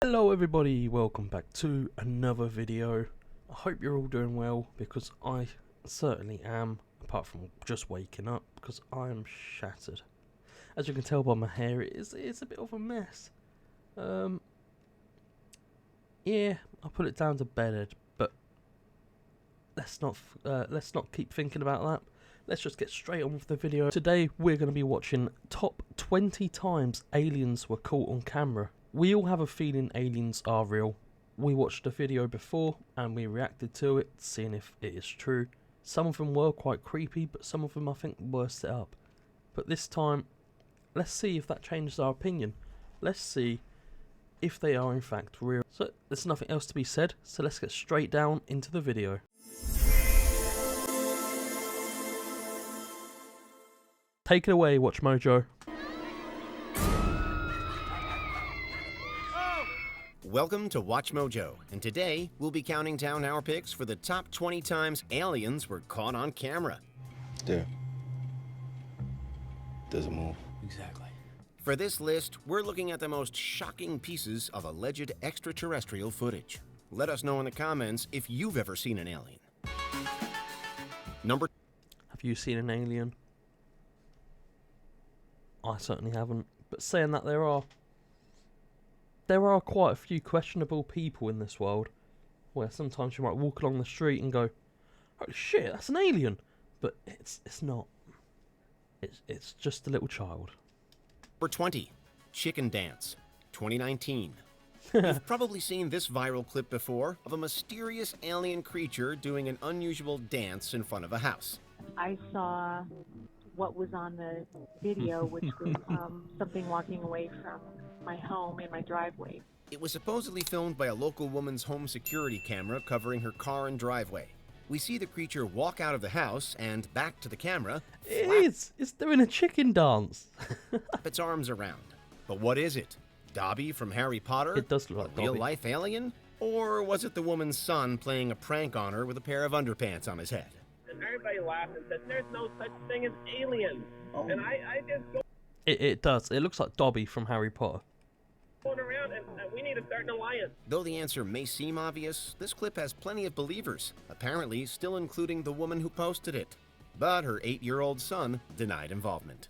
Hello everybody, welcome back to another video. I hope you're all doing well, because I certainly am, apart from just waking up, because I am shattered. As you can tell by my hair, it's a bit of a mess. Yeah, I'll put it down to bed, but let's not keep thinking about that. Let's just get straight on with the video. Today we're going to be watching top 20 times aliens were caught on camera. We all have a feeling aliens are real. We watched a video before and we reacted to it, seeing if it is true. Some of them were quite creepy, but some of them I think were set up. But this time, let's see if that changes our opinion. Let's see if they are in fact real. So there's nothing else to be said, so let's get straight down into the video. Take it away, Watch Mojo. Welcome to Watch Mojo, and today we'll be counting down our picks for the top 20 times aliens were caught on camera. There. Doesn't move. Exactly. For this list, we're looking at the most shocking pieces of alleged extraterrestrial footage. Let us know in the comments if you've ever seen an alien. Have you seen an alien? I certainly haven't, but saying that, there are quite a few questionable people in this world, where sometimes you might walk along the street and go, "Holy shit, that's an alien," but it's not. It's just a little child. Number 20, Chicken Dance, 2019. You've probably seen this viral clip before of a mysterious alien creature doing an unusual dance in front of a house. I saw what was on the video, which was something walking away from my home in my driveway. It was supposedly filmed by a local woman's home security camera covering her car and driveway. We see the creature walk out of the house and back to the camera. It's doing a chicken dance. Flap its arms around. But what is it? Dobby from Harry Potter? It does look like Dobby. Real-life alien? Or was it the woman's son playing a prank on her with a pair of underpants on his head? And everybody laughed and said, "There's no such thing as aliens." Oh. And I just go It does. It looks like Dobby from Harry Potter. going around and we need to start an alliance. Though the answer may seem obvious, this clip has plenty of believers, apparently still including the woman who posted it. But her 8-year-old son denied involvement.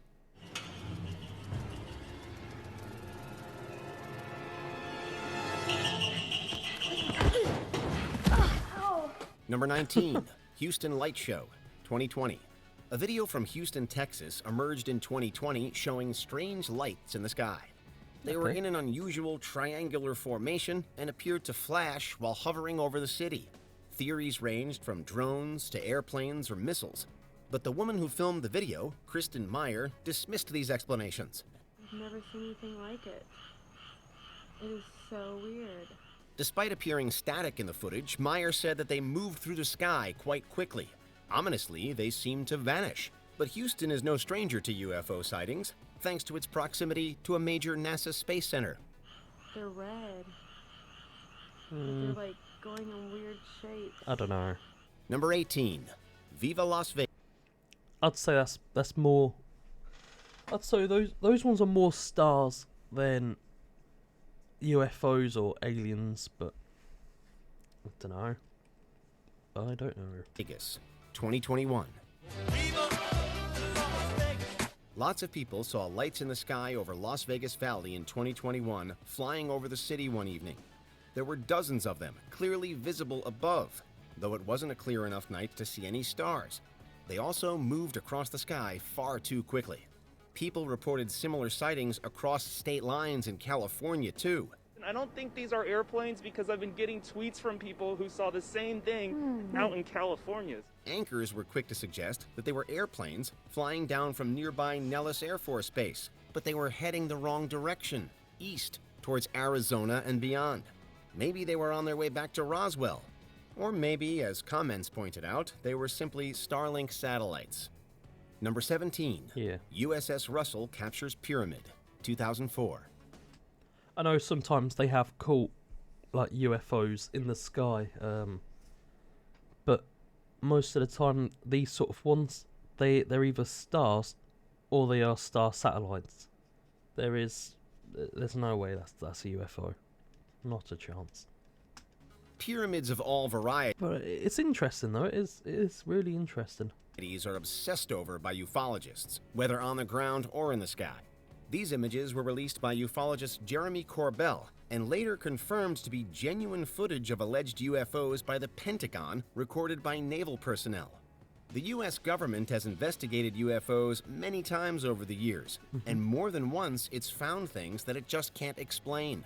Number 19, Houston Light Show, 2020. A video from Houston, Texas emerged in 2020 showing strange lights in the sky. They were in an unusual triangular formation and appeared to flash while hovering over the city. Theories ranged from drones to airplanes or missiles. But the woman who filmed the video, Kristen Meyer, dismissed these explanations. I've never seen anything like it. It is so weird. Despite appearing static in the footage, Meyer said that they moved through the sky quite quickly. Ominously, they seemed to vanish. But Houston is no stranger to UFO sightings, thanks to its proximity to a major NASA space center. They're red. They're like going in weird shapes. I don't know. Number 18, Viva Las Vegas. I'd say that's more. I'd say those ones are more stars than UFOs or aliens, but I don't know. I don't know. Vegas, 2021. Lots of people saw lights in the sky over Las Vegas Valley in 2021 flying over the city one evening. There were dozens of them, clearly visible above, though it wasn't a clear enough night to see any stars. They also moved across the sky far too quickly. People reported similar sightings across state lines in California too. I don't think these are airplanes because I've been getting tweets from people who saw the same thing out in California. Anchors were quick to suggest that they were airplanes flying down from nearby Nellis Air Force Base, but they were heading the wrong direction, east, towards Arizona and beyond. Maybe they were on their way back to Roswell. Or maybe, as comments pointed out, they were simply Starlink satellites. Number 17, Yeah. USS Russell captures Pyramid, 2004. I know sometimes they have caught like UFOs in the sky, but most of the time these sort of ones, they're either stars or they are star satellites. There's no way that's a UFO. Not a chance. Pyramids of all varieties But it's interesting though. It is really interesting. are obsessed over by ufologists, whether on the ground or in the sky. These images were released by ufologist Jeremy Corbell and later confirmed to be genuine footage of alleged UFOs by the Pentagon recorded by naval personnel. The U.S. government has investigated UFOs many times over the years, and more than once it's found things that it just can't explain.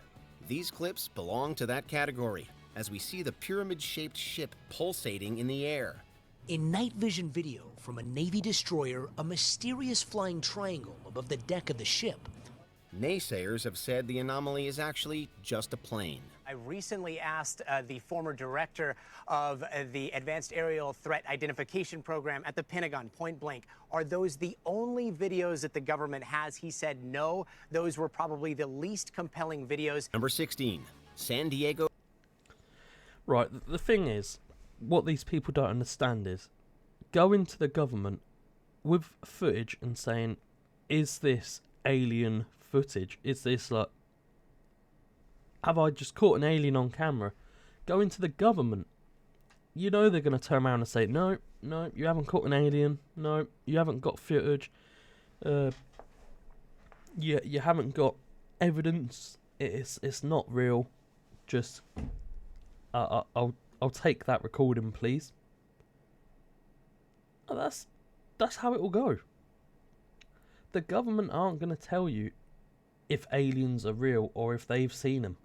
These clips belong to that category, as we see the pyramid-shaped ship pulsating in the air. In night vision video from a Navy destroyer, a mysterious flying triangle above the deck of the ship. Naysayers have said the anomaly is actually just a plane. I recently asked the former director of the Advanced Aerial Threat Identification Program at the Pentagon, point blank, are those the only videos that the government has? He said no, those were probably the least compelling videos. Number 16, San Diego. Right, the thing is, what these people don't understand is, going to the government with footage and saying, is this alien footage? Is this like, have I just caught an alien on camera? Going to the government, you know they're going to turn around and say, no, you haven't caught an alien. No, you haven't got footage. You haven't got evidence. It's not real. Just, I'll take that recording, please. And that's how it will go. The government aren't going to tell you if aliens are real or if they've seen them.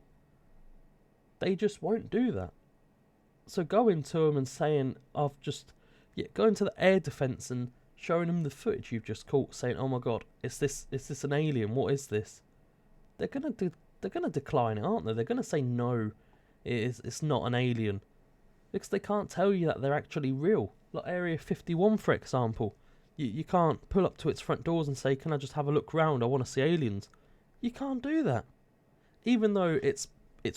They just won't do that. So going to them and saying, going to the air defence and showing them the footage you've just caught, saying, "Oh my God, is this an alien? What is this?" They're gonna decline it, aren't they? They're gonna say no, it's not an alien, because they can't tell you that they're actually real. Like Area 51, for example, you can't pull up to its front doors and say, "Can I just have a look round? I want to see aliens." You can't do that, even though it's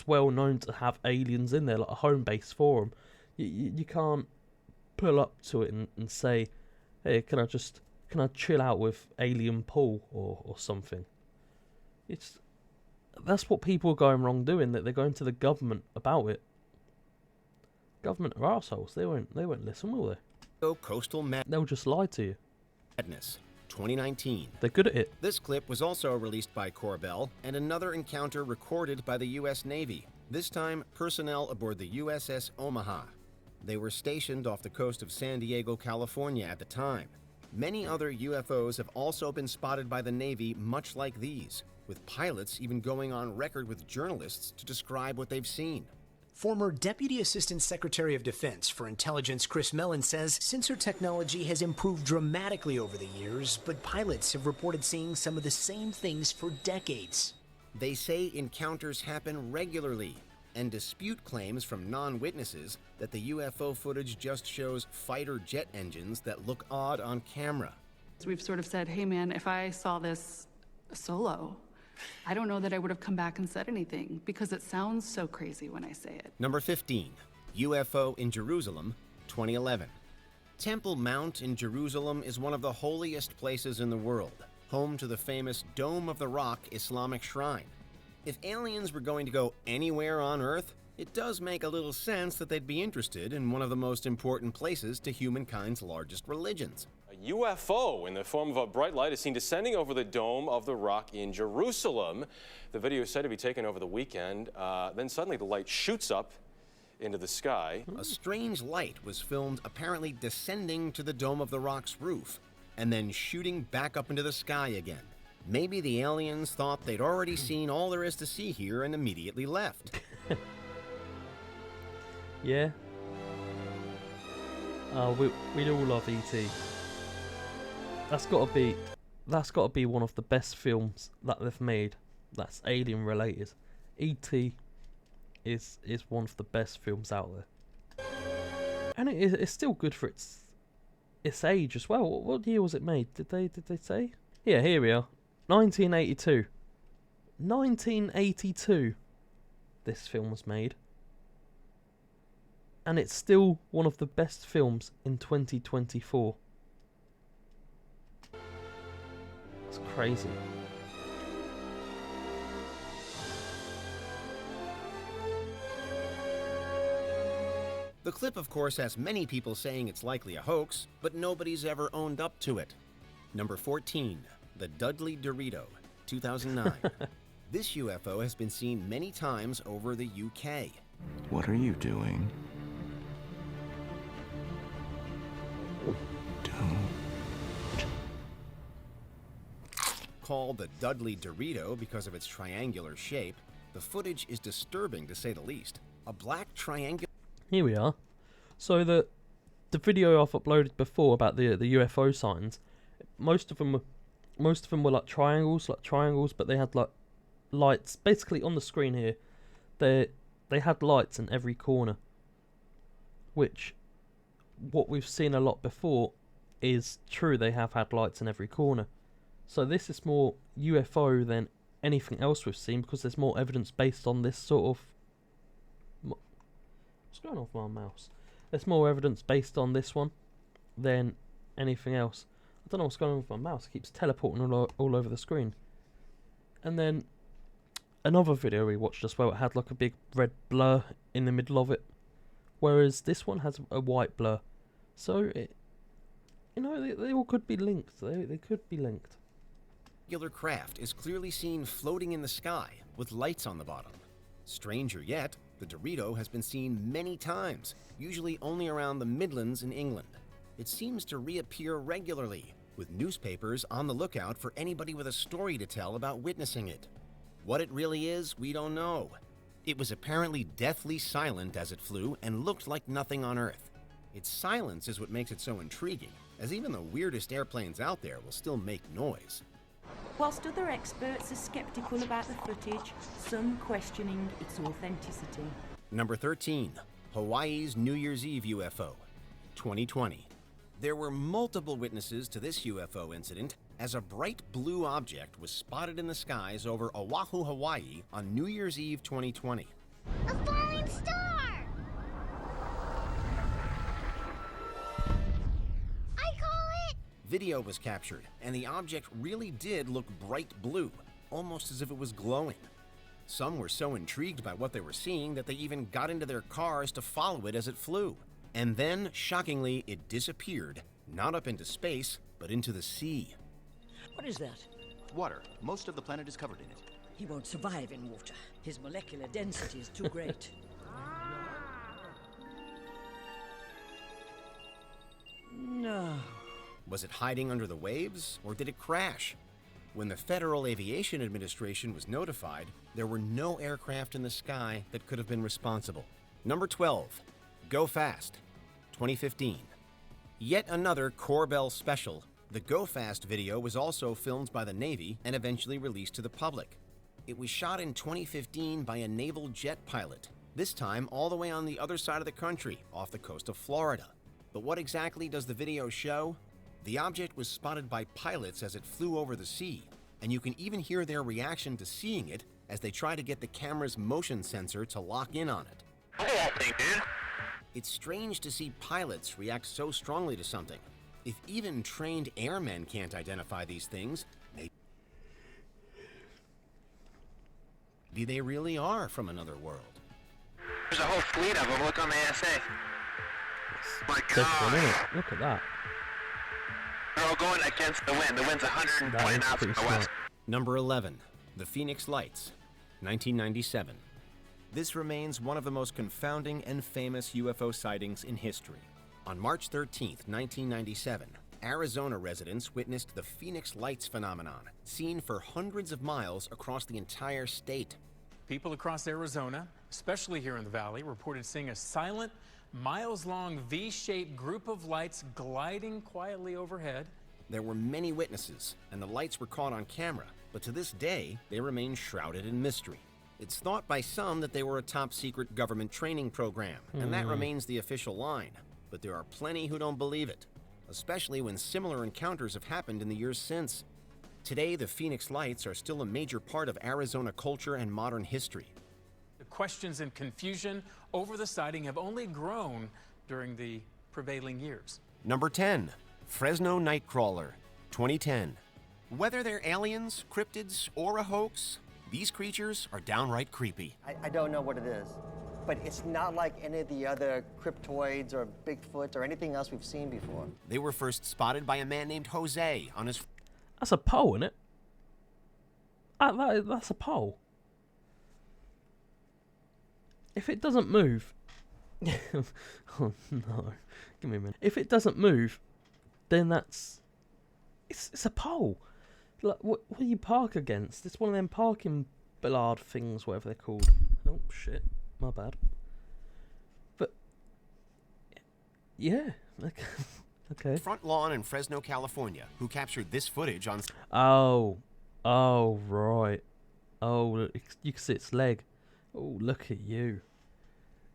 well known to have aliens in there, like a home base for them. You can't pull up to it and say, "Hey, can I chill out with Alien Paul or something?" That's what people are going wrong doing. That they're going to the government about it. Government are arseholes. They won't listen, will they? Coastal They'll just lie to you. Madness 2019. They're good at it. This clip was also released by Corbell and another encounter recorded by the U.S. Navy, this time personnel aboard the USS Omaha. They were stationed off the coast of San Diego, California at the time. Many other UFOs have also been spotted by the Navy much like these, with pilots even going on record with journalists to describe what they've seen. Former Deputy Assistant Secretary of Defense for Intelligence Chris Mellon says sensor technology has improved dramatically over the years, but pilots have reported seeing some of the same things for decades. They say encounters happen regularly and dispute claims from non-witnesses that the UFO footage just shows fighter jet engines that look odd on camera. We've sort of said, hey man, if I saw this solo, I don't know that I would have come back and said anything, because it sounds so crazy when I say it. Number 15, UFO in Jerusalem, 2011. Temple Mount in Jerusalem is one of the holiest places in the world, home to the famous Dome of the Rock Islamic shrine. If aliens were going to go anywhere on Earth, it does make a little sense that they'd be interested in one of the most important places to humankind's largest religions. A UFO in the form of a bright light is seen descending over the Dome of the Rock in Jerusalem. The video is said to be taken over the weekend. Then suddenly the light shoots up into the sky. A strange light was filmed apparently descending to the Dome of the Rock's roof and then shooting back up into the sky again. Maybe the aliens thought they'd already seen all there is to see here and immediately left. Yeah. We'd all love E.T. That's got to be one of the best films that they've made that's alien related. E.T. is one of the best films out there, and it's still good for its age as well. What year was it made? Did they say? Yeah, here we are. 1982. 1982 this film was made. And it's still one of the best films in 2024. It's crazy. The clip, of course, has many people saying it's likely a hoax, but nobody's ever owned up to it. Number 14, the Dudley Dorito, 2009. This UFO has been seen many times over the UK. What are you doing? Don't. Called the Dudley Dorito because of its triangular shape, the footage is disturbing to say the least. A black triangular... Here we are. So the video I've uploaded before about the UFO signs, most of them were like triangles, but they had like lights basically on the screen here. They had lights in every corner, which what we've seen a lot before is true. They have had lights in every corner. So this is more UFO than anything else we've seen because there's more evidence based on this sort of... What's going on with my mouse? There's more evidence based on this one than anything else. I don't know what's going on with my mouse. It keeps teleporting all over the screen. And then another video we watched as well, it had like a big red blur in the middle of it, whereas this one has a white blur. So they all could be linked. They could be linked. Regular craft is clearly seen floating in the sky with lights on the bottom. Stranger yet, the Dorito has been seen many times, usually only around the Midlands in England. It seems to reappear regularly, with newspapers on the lookout for anybody with a story to tell about witnessing it. What it really is, we don't know. It was apparently deathly silent as it flew and looked like nothing on Earth. Its silence is what makes it so intriguing, as even the weirdest airplanes out there will still make noise. Whilst other experts are skeptical about the footage, some questioning its authenticity. Number 13, Hawaii's New Year's Eve UFO, 2020. There were multiple witnesses to this UFO incident as a bright blue object was spotted in the skies over Oahu, Hawaii on New Year's Eve 2020. A falling star! I call it! Video was captured, and the object really did look bright blue, almost as if it was glowing. Some were so intrigued by what they were seeing that they even got into their cars to follow it as it flew. And then, shockingly, it disappeared, not up into space, but into the sea. What is that? Water. Most of the planet is covered in it. He won't survive in water. His molecular density is too great. No. Was it hiding under the waves, or did it crash? When the Federal Aviation Administration was notified, there were no aircraft in the sky that could have been responsible. Number 12, Go Fast, 2015. Yet another Corbell special. The Go Fast video was also filmed by the Navy and eventually released to the public. It was shot in 2015 by a naval jet pilot, this time all the way on the other side of the country, off the coast of Florida. But what exactly does the video show? The object was spotted by pilots as it flew over the sea, and you can even hear their reaction to seeing it as they try to get the camera's motion sensor to lock in on it. Look at that thing, dude. It's strange to see pilots react so strongly to something. If even trained airmen can't identify these things, maybe they really are from another world. There's a whole fleet of them. Look on the ASA. My God. Look at that. They're all going against the wind. The wind's 120 knots from the west. Number 11, the Phoenix Lights, 1997. This remains one of the most confounding and famous UFO sightings in history. On March 13th, 1997, Arizona residents witnessed the Phoenix Lights phenomenon, seen for hundreds of miles across the entire state. People across Arizona, especially here in the valley, reported seeing a silent, miles-long V-shaped group of lights gliding quietly overhead. There were many witnesses, and the lights were caught on camera, but to this day, they remain shrouded in mystery. It's thought by some that they were a top-secret government training program, and that remains the official line. But there are plenty who don't believe it, especially when similar encounters have happened in the years since. Today, the Phoenix Lights are still a major part of Arizona culture and modern history. The questions and confusion over the sighting have only grown during the prevailing years. Number 10, Fresno Nightcrawler, 2010. Whether they're aliens, cryptids, or a hoax, these creatures are downright creepy. I don't know what it is, but it's not like any of the other cryptoids or Bigfoot or anything else we've seen before. They were first spotted by a man named Jose on his... That's a pole, isn't it? That's a pole. If it doesn't move... oh no. Give me a minute. If it doesn't move, then that's... It's a pole. Like, what do you park against? It's one of them parking bollard things, whatever they're called. Oh, shit. My bad. But... yeah. Okay. front lawn in Fresno, California, who captured this footage on... Oh. Oh, right. Oh, look, you can see its leg. Oh, look at you.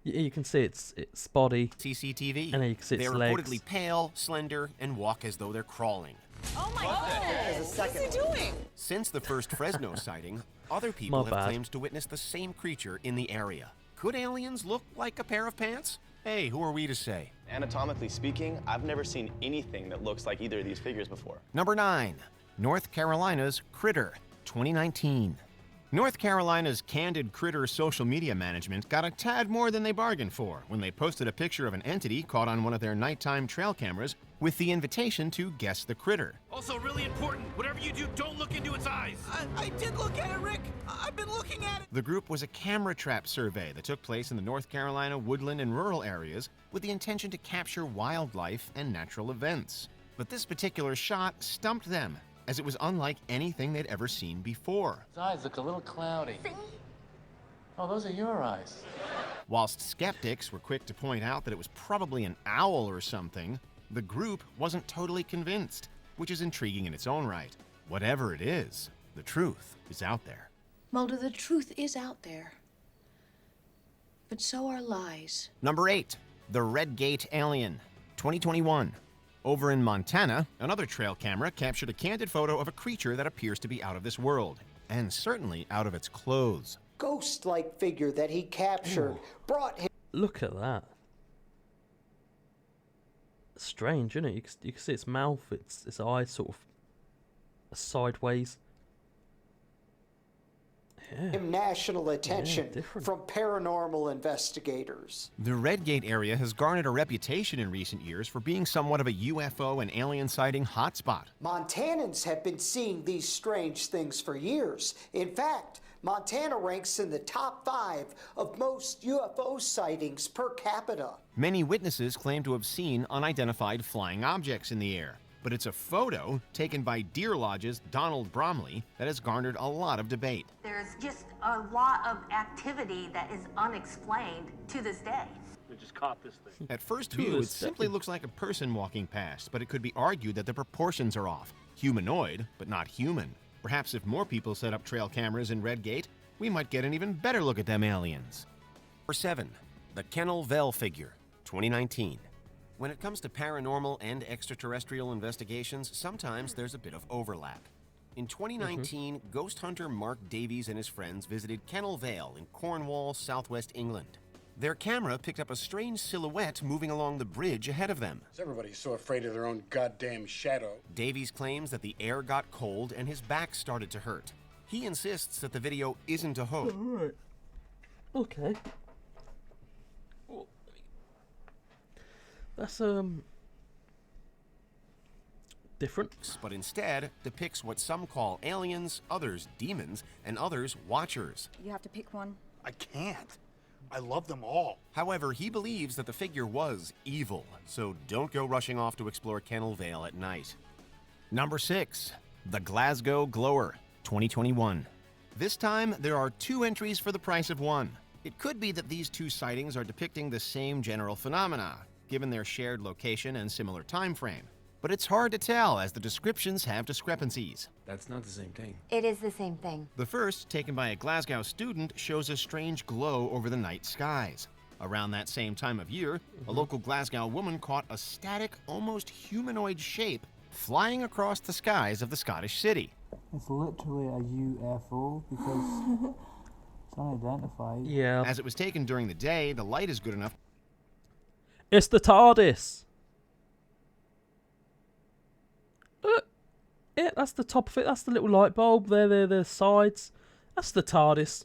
Yeah, you can see its body. CCTV. And then you can see its They're legs. reportedly pale, slender, and walk as though they're crawling. Oh my goodness! What is he doing? Since the first Fresno sighting, other people My have bad. claimed to witness the same creature in the area. Could aliens look like a pair of pants? Hey, who are we to say? Anatomically speaking, I've never seen anything that looks like either of these figures before. Number 9. North Carolina's Critter, 2019. North Carolina's Candid Critter social media management got a tad more than they bargained for when they posted a picture of an entity caught on one of their nighttime trail cameras with the invitation to guess the critter. Also, really important, whatever you do, don't look into its eyes. I did look at it, Rick. I've been looking at it. The group was a camera trap survey that took place in the North Carolina woodland and rural areas with the intention to capture wildlife and natural events. But this particular shot stumped them, as it was unlike anything they'd ever seen before. His eyes look a little cloudy. Oh, those are your eyes. Whilst skeptics were quick to point out that it was probably an owl or something, the group wasn't totally convinced, which is intriguing in its own right. Whatever it is, the truth is out there. Mulder, the truth is out there. But so are lies. Number 8, the Red Gate Alien, 2021. Over in Montana, another trail camera captured a candid photo of a creature that appears to be out of this world, and certainly out of its clothes. Ghost-like figure that he captured brought him... Look at that. Strange, isn't it? You can see its mouth, its eyes sort of sideways. Yeah. National attention from paranormal investigators. The Red Gate area has garnered a reputation in recent years for being somewhat of a UFO and alien sighting hotspot. Montanans have been seeing these strange things for years. In fact, Montana ranks in the top 5 of most UFO sightings per capita. Many witnesses claim to have seen unidentified flying objects in the air. But it's a photo taken by Deer Lodge's Donald Bromley that has garnered a lot of debate. There's just a lot of activity that is unexplained to this day. We just caught this thing. At first view, it simply looks like a person walking past, but it could be argued that the proportions are off. Humanoid, but not human. Perhaps if more people set up trail cameras in Red Gate, we might get an even better look at them aliens. Number 7, the Kennel Vale figure, 2019. When it comes to paranormal and extraterrestrial investigations, sometimes there's a bit of overlap. In 2019, ghost hunter Mark Davies and his friends visited Kennel Vale in Cornwall, southwest England. Their camera picked up a strange silhouette moving along the bridge ahead of them. Everybody's so afraid of their own goddamn shadow. Davies claims that the air got cold and his back started to hurt. He insists that the video isn't a hoax. Alright. Okay. That's different. But instead depicts what some call aliens, others demons, and others watchers. You have to pick one. I can't. I love them all. However, he believes that the figure was evil, so don't go rushing off to explore Kennel Vale at night. Number 6, the Glasgow Glower, 2021. This time, there are 2 entries for the price of 1. It could be that these 2 sightings are depicting the same general phenomena, given their shared location and similar time frame. But it's hard to tell as the descriptions have discrepancies. That's not the same thing. It is the same thing. The first, taken by a Glasgow student, shows a strange glow over the night skies. Around that same time of year, a local Glasgow woman caught a static, almost humanoid shape flying across the skies of the Scottish city. It's literally a UFO because it's unidentified. Yeah. As it was taken during the day, the light is good enough. It's the TARDIS. Yeah, that's the top of it. That's the little light bulb there, the sides. That's the TARDIS.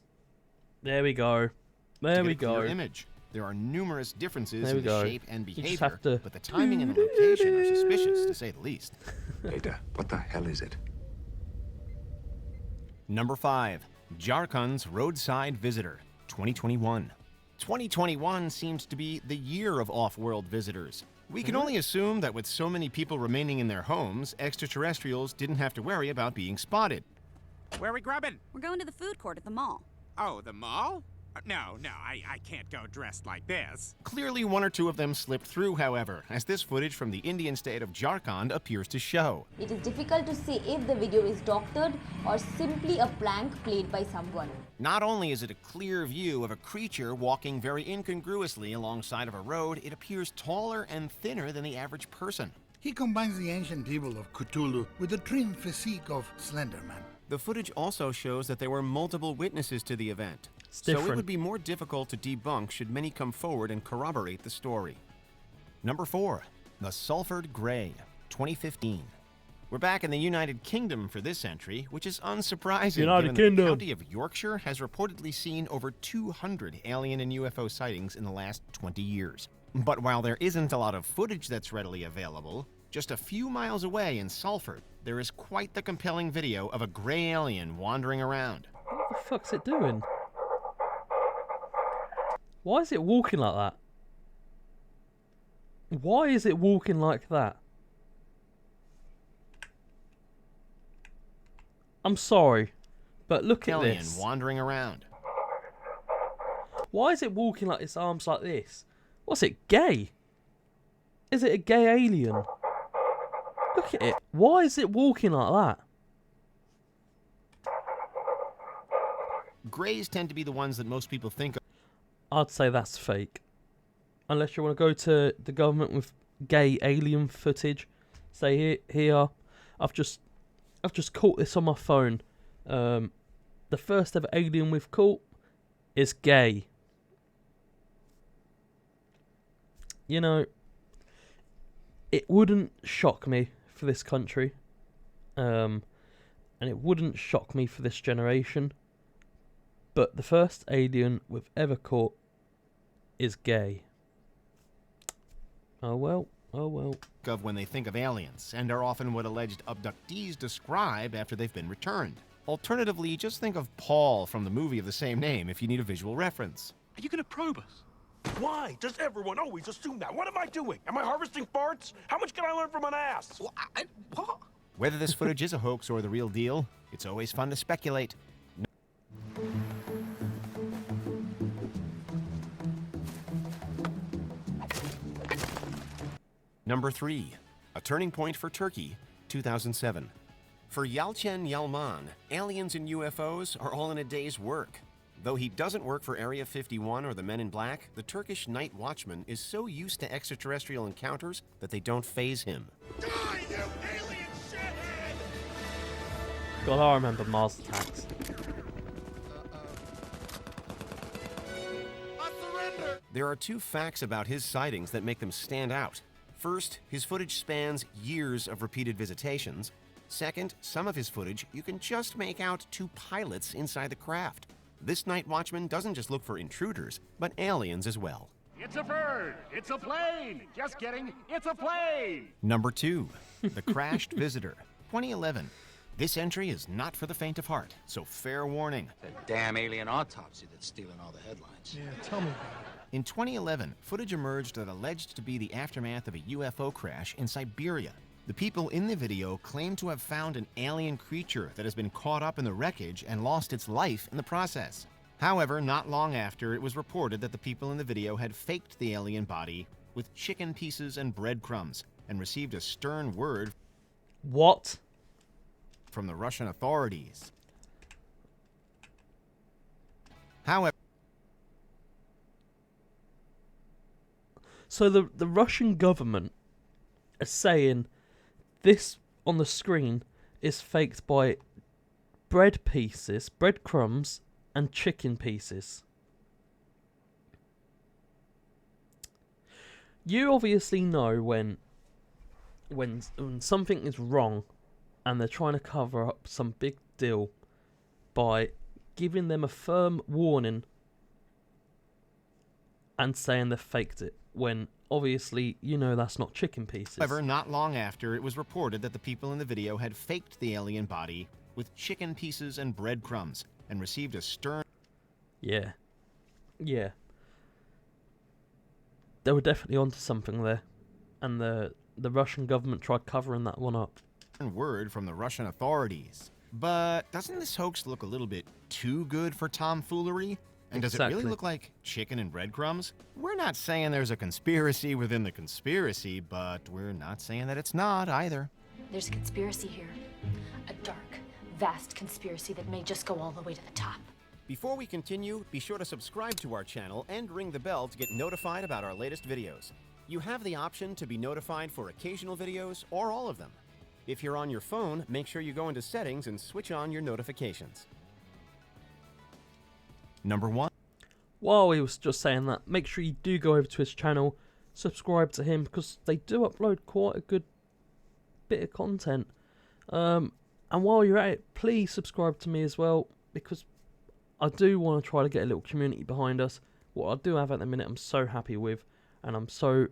There we go. to There get we a clear go. image. There are numerous differences There we in the go. shape and You just behavior, have to- but the timing and the location are suspicious, to say the least. Data, what the hell is it? Number 5. Jharkhund's Roadside Visitor, 2021. 2021 seems to be the year of off-world visitors. We can only assume that with so many people remaining in their homes, extraterrestrials didn't have to worry about being spotted. Where are we grubbing? We're going to the food court at the mall. Oh, the mall? No, I can't go dressed like this. Clearly, one or two of them slipped through, however, as this footage from the Indian state of Jharkhand appears to show. It is difficult to say if the video is doctored or simply a prank played by someone. Not only is it a clear view of a creature walking very incongruously alongside of a road, it appears taller and thinner than the average person. He combines the ancient evil of Cthulhu with the trim physique of Slenderman. The footage also shows that there were multiple witnesses to the event. It's So it different. would be more difficult to debunk should many come forward and corroborate the story. Number 4. The Salford Grey, 2015. We're back in the United Kingdom for this entry, which is unsurprising United given Kingdom. the county of Yorkshire has reportedly seen over 200 alien and UFO sightings in the last 20 years. But while there isn't a lot of footage that's readily available, just a few miles away in Salford, there is quite the compelling video of a grey alien wandering around. What the fuck's it doing? Why is it walking like that? Why is it walking like that? I'm sorry, but look at Alien this. wandering around. Why is it walking like its arms like this? What's it, gay? Is it a gay alien? Look at it. Why is it walking like that? Greys tend to be the ones that most people think of. I'd say that's fake. Unless you want to go to the government with gay alien footage. Say here, I've just caught this on my phone. The first ever alien we've caught is gay. You know, it wouldn't shock me for this country. And it wouldn't shock me for this generation. But the first alien we've ever caught is gay. Oh well, oh well. Of when they think of aliens, and are often what alleged abductees describe after they've been returned. Alternatively, just think of Paul from the movie of the same name if you need a visual reference. Are you gonna probe us? Why does everyone always assume that? What am I doing? Am I harvesting farts? How much can I learn from an ass? What? Whether this footage is a hoax or the real deal, it's always fun to speculate. Number 3. A Turning Point for Turkey, 2007. For Yalçın Yalman, aliens and UFOs are all in a day's work. Though he doesn't work for Area 51 or the Men in Black, the Turkish night watchman is so used to extraterrestrial encounters that they don't faze him. Die, you alien shithead! God, I remember Mars Attacks. There are two facts about his sightings that make them stand out. First, his footage spans years of repeated visitations. Second, some of his footage you can just make out two pilots inside the craft. This night watchman doesn't just look for intruders, but aliens as well. It's a bird! It's a plane! Just kidding, it's a plane! Number 2. The Crashed Visitor, 2011. This entry is not for the faint of heart, so fair warning. That damn alien autopsy that's stealing all the headlines. Yeah, tell me about it. In 2011, footage emerged that alleged to be the aftermath of a UFO crash in Siberia. The people in the video claim to have found an alien creature that has been caught up in the wreckage and lost its life in the process. However, not long after, it was reported that the people in the video had faked the alien body with chicken pieces and breadcrumbs and received a stern word What? from the Russian authorities. However, So the Russian government is saying this on the screen is faked by bread pieces, breadcrumbs, and chicken pieces. You obviously know when something is wrong and they're trying to cover up some big deal by giving them a firm warning and saying they faked it, when obviously you know that's not chicken pieces. However, not long after, it was reported that the people in the video had faked the alien body with chicken pieces and breadcrumbs and received a stern... Yeah. Yeah. They were definitely onto something there, and the Russian government tried covering that one up. ...word from the Russian authorities. But doesn't this hoax look a little bit too good for tomfoolery? And does it really look like chicken and breadcrumbs? We're not saying there's a conspiracy within the conspiracy, but we're not saying that it's not either. There's a conspiracy here. A dark, vast conspiracy that may just go all the way to the top. Before we continue, be sure to subscribe to our channel and ring the bell to get notified about our latest videos. You have the option to be notified for occasional videos or all of them. If you're on your phone, make sure you go into settings and switch on your notifications. Number 1. While he was just saying that, make sure you do go over to his channel, subscribe to him, because they do upload quite a good bit of content. And while you're at it, please subscribe to me as well, because I do want to try to get a little community behind us. What I do have at the minute, I'm so happy with, and I'm so...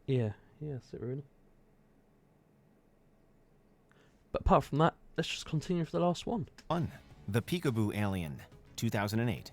Yeah, that's it really. But apart from that, let's just continue for the last one. 1. The Peekaboo Alien, 2008.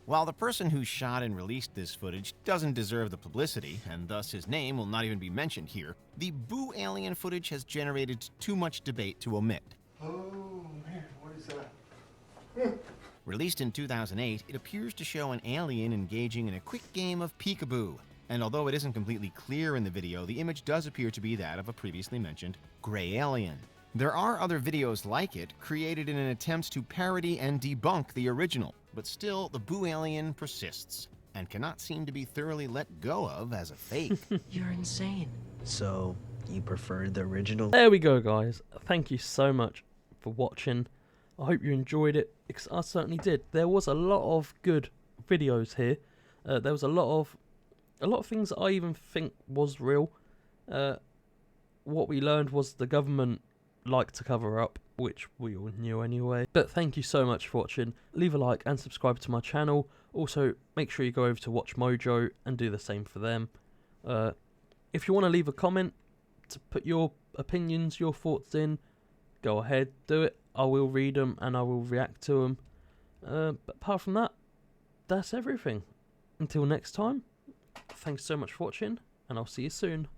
While the person who shot and released this footage doesn't deserve the publicity, and thus his name will not even be mentioned here, the Boo Alien footage has generated too much debate to omit. Oh man, what is that? Released in 2008, it appears to show an alien engaging in a quick game of peekaboo. And although it isn't completely clear in the video, the image does appear to be that of a previously mentioned gray alien. There are other videos like it, created in an attempt to parody and debunk the original, but still, the Boo Alien persists, and cannot seem to be thoroughly let go of as a fake. You're insane. So, you prefer the original? There we go, guys. Thank you so much for watching. I hope you enjoyed it, because I certainly did. There was a lot of good videos here. There was a lot of things that I even think was real. What we learned was the government like to cover up, which we all knew anyway. But thank you so much for watching. Leave a like and subscribe to my channel. Also, make sure you go over to Watch Mojo and do the same for them. If you want to leave a comment to put your opinions, your thoughts in, go ahead, do it. I will read them and I will react to them. But apart from that, that's everything. Until next time, thanks so much for watching, and I'll see you soon.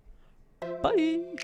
Bye!